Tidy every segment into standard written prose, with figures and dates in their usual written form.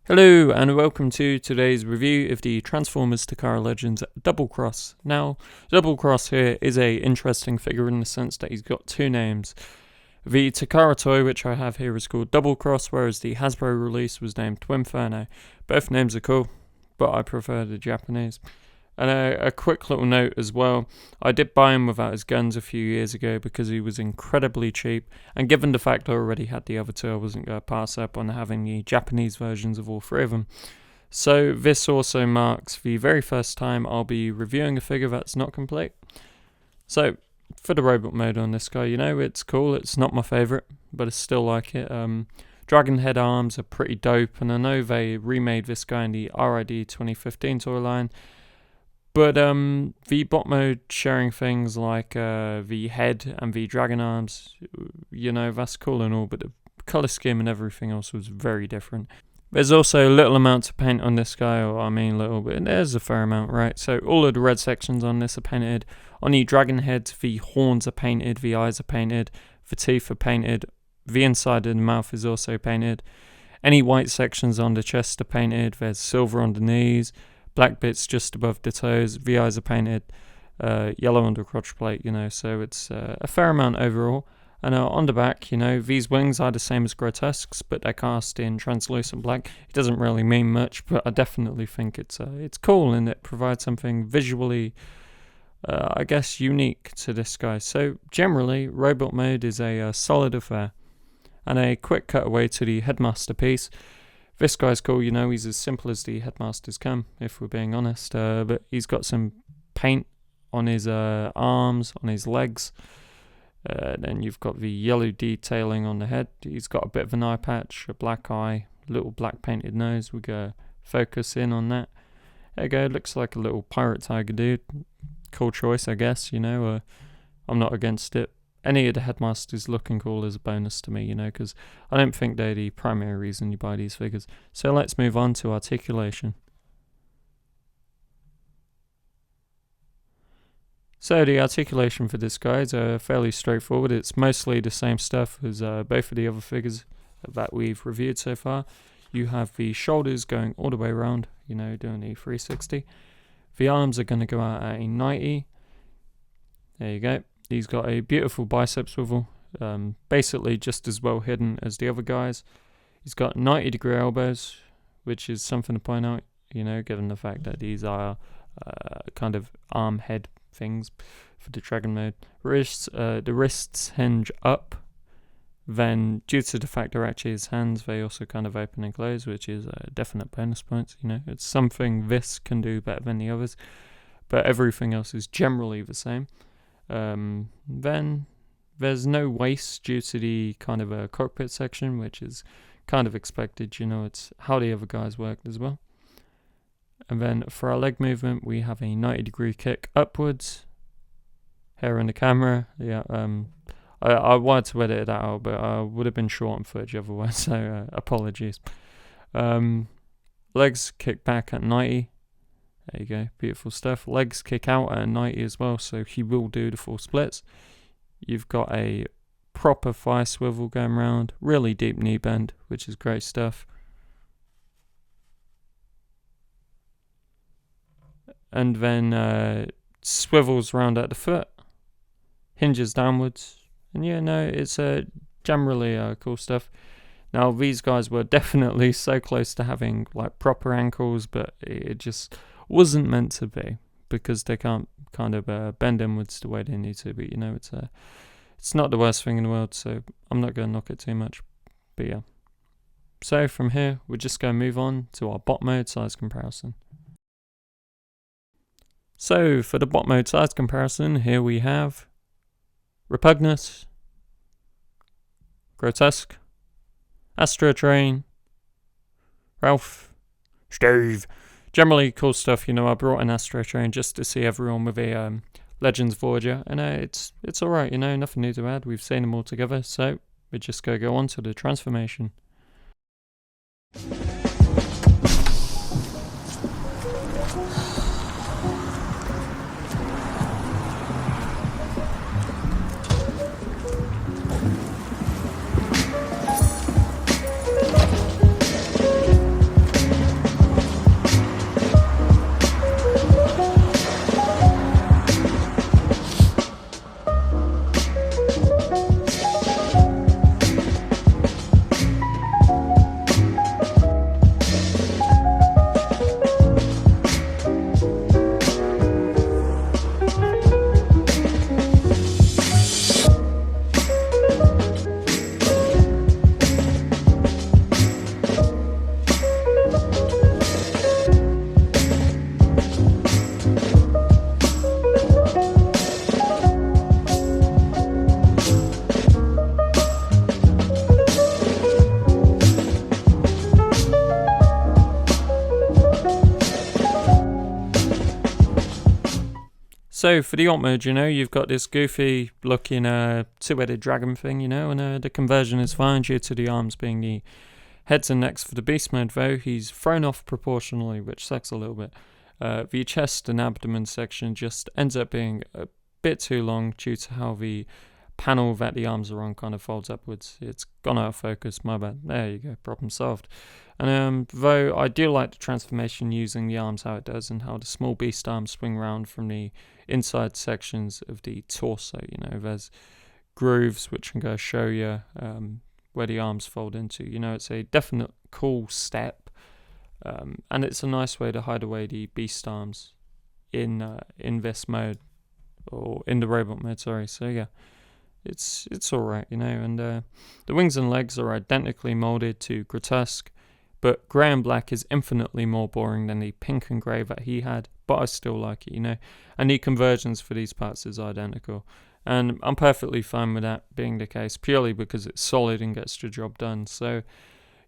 Hello and welcome to today's review of the Transformers Takara Legends Doublecross. Now, Doublecross here is a interesting figure in the sense that he's got two names. The Takara toy, which I have here, is called Doublecross, whereas the Hasbro release was named Twinferno. Both names are cool, but I prefer the Japanese. And a quick little note as well, I did buy him without his guns a few years ago because he was incredibly cheap, and given the fact I already had the other two, I wasn't going to pass up on having the Japanese versions of all three of them. So this also marks the very first time I'll be reviewing a figure that's not complete. So for the robot mode on this guy, it's cool, it's not my favourite, but I still like it. Dragon head arms are pretty dope, and I know they remade this guy in the RID 2015 toy line. But the bot mode sharing things like the head and the dragon arms, that's cool and all, but the colour scheme and everything else was very different. There's also a little amount to paint on this guy, or I mean little bit, there's a fair amount, right? So all of the red sections on this are painted. On the dragon heads, the horns are painted, the eyes are painted, the teeth are painted, the inside of the mouth is also painted. Any white sections on the chest are painted, there's silver on the knees, black bits just above the toes, the eyes are painted yellow on the crotch plate, so it's a fair amount overall. And on the back, these wings are the same as Grotesque's, but they're cast in translucent black. It doesn't really mean much, but I definitely think it's cool, and it provides something visually, unique to this guy. So generally, robot mode is a solid affair. And a quick cutaway to the headmaster piece. This guy's cool, he's as simple as the headmasters come, if we're being honest, but he's got some paint on his arms, on his legs, then you've got the yellow detailing on the head. He's got a bit of an eye patch, a black eye, little black painted nose. We go focus in on that. There you go, looks like a little pirate tiger dude. Cool choice, I guess, I'm not against it. Any of the headmasters looking cool is a bonus to me, because I don't think they're the primary reason you buy these figures. So let's move on to articulation. So the articulation for this guy is fairly straightforward. It's mostly the same stuff as both of the other figures that we've reviewed so far. You have the shoulders going all the way around, doing the 360. The arms are going to go out at a 90. There you go. He's got a beautiful bicep swivel, basically just as well hidden as the other guys. He's got 90-degree elbows, which is something to point out, given the fact that these are kind of arm head things for the dragon mode. The wrists hinge up. Then, due to the fact they're actually his hands, they also kind of open and close, which is a definite bonus points. It's something this can do better than the others, but everything else is generally the same. Then there's no waist due to the kind of a cockpit section, which is kind of expected. It's how the other guys worked as well. And then for our leg movement, we have a 90-degree kick upwards. Here in the camera, yeah. I wanted to edit that out, but I would have been short on footage otherwise, so apologies. Legs kick back at 90. There you go, beautiful stuff. Legs kick out at 90 as well, so he will do the full splits. You've got a proper thigh swivel going around, really deep knee bend, which is great stuff. And then swivels round at the foot, hinges downwards, and it's generally cool stuff. Now these guys were definitely so close to having like proper ankles, but it just wasn't meant to be because they can't kind of bend inwards the way they need to. But it's not the worst thing in the world, so I'm not going to knock it too much. But yeah. So from here, we're just going to move on to our bot mode size comparison. So for the bot mode size comparison, here we have Repugnus, Grotesque, Astro Train, Ralph, Steve. Generally cool stuff, I brought an Astro Train just to see everyone with a Legends Voyager, and it's alright, nothing new to add. We've seen them all together, so we're just going to go on to the transformation. So for the alt mode, you've got this goofy looking two-headed dragon thing, and the conversion is fine due to the arms being the heads and necks. For the beast mode though, he's thrown off proportionally, which sucks a little bit. The chest and abdomen section just ends up being a bit too long due to how the panel that the arms are on kind of folds upwards. It's gone out of focus, my bad. There you go, problem solved. And though I do like the transformation using the arms, how it does, and how the small beast arms swing round from the inside sections of the torso. There's grooves which can go show you where the arms fold into. It's a definite cool step, and it's a nice way to hide away the beast arms in this mode, or in the robot mode, sorry. So yeah, it's alright, and the wings and legs are identically molded to Grotesque, but grey and black is infinitely more boring than the pink and grey that he had, but I still like it, and the conversions for these parts is identical, and I'm perfectly fine with that being the case, purely because it's solid and gets the job done. So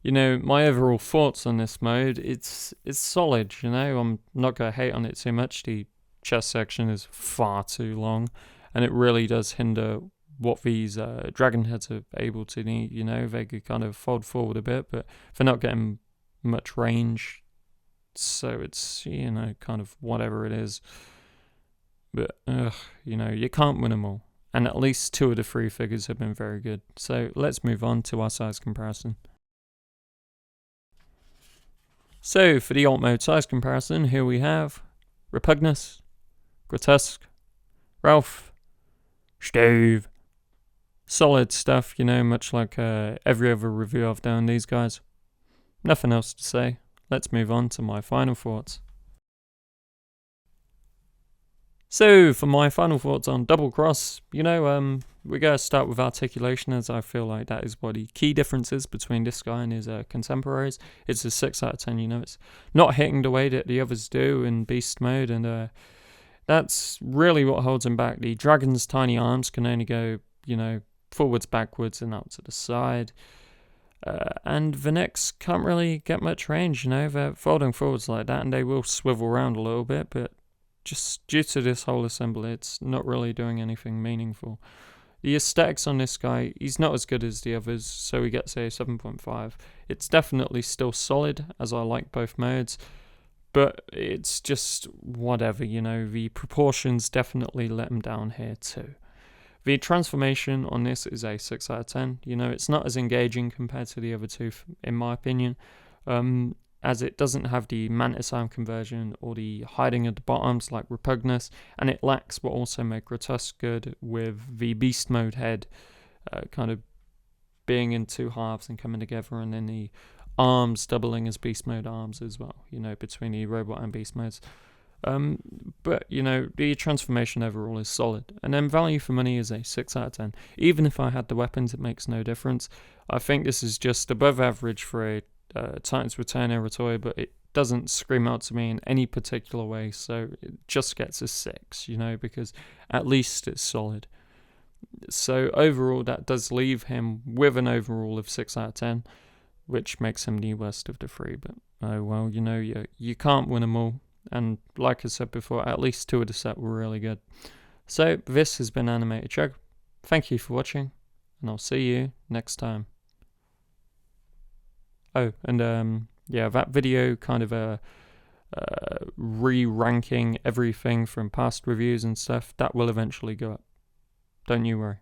my overall thoughts on this mode, it's solid, I'm not going to hate on it too much. The chest section is far too long, and it really does hinder what these dragon heads are able to need. They could kind of fold forward a bit, but they're not getting much range, so it's kind of whatever it is. But you can't win them all, and at least 2 of the 3 figures have been very good. So let's move on to our size comparison. So for the alt mode size comparison, here we have Repugnus, Grotesque, Ralph, Steve. Solid stuff, much like every other review I've done these guys. Nothing else to say. Let's move on to my final thoughts. So for my final thoughts on Doublecross, we're going to start with Articulation, as I feel like that is what the key difference is between this guy and his contemporaries. It's a 6 out of 10, it's not hitting the way that the others do in Beast mode, and that's really what holds him back. The dragon's tiny arms can only go, forwards, backwards, and out to the side. And the necks can't really get much range, they're folding forwards like that, and they will swivel around a little bit, but just due to this whole assembly, it's not really doing anything meaningful. The aesthetics on this guy, he's not as good as the others, so he gets a 7.5. It's definitely still solid, as I like both modes, but it's just whatever, the proportions definitely let him down here too. The transformation on this is a 6 out of 10. It's not as engaging compared to the other 2, in my opinion, as it doesn't have the mantis arm conversion or the hiding of the bottoms like Repugnus, and it lacks what also made Grotesque good with the beast mode head kind of being in 2 halves and coming together, and then the arms doubling as beast mode arms as well, between the robot and beast modes. But the transformation overall is solid, and then value for money is a 6 out of 10. Even if I had the weapons, it makes no difference. I think this is just above average for a Titan's Return era toy, but it doesn't scream out to me in any particular way, so it just gets a 6, because at least it's solid. So overall, that does leave him with an overall of 6 out of 10, which makes him the worst of the 3, but oh well, you can't win them all. And like I said before, at least 2 of the set were really good. So this has been AnimatedCHUG. Thank you for watching, and I'll see you next time. Oh, and yeah, that video kind of re-ranking everything from past reviews and stuff, that will eventually go up. Don't you worry.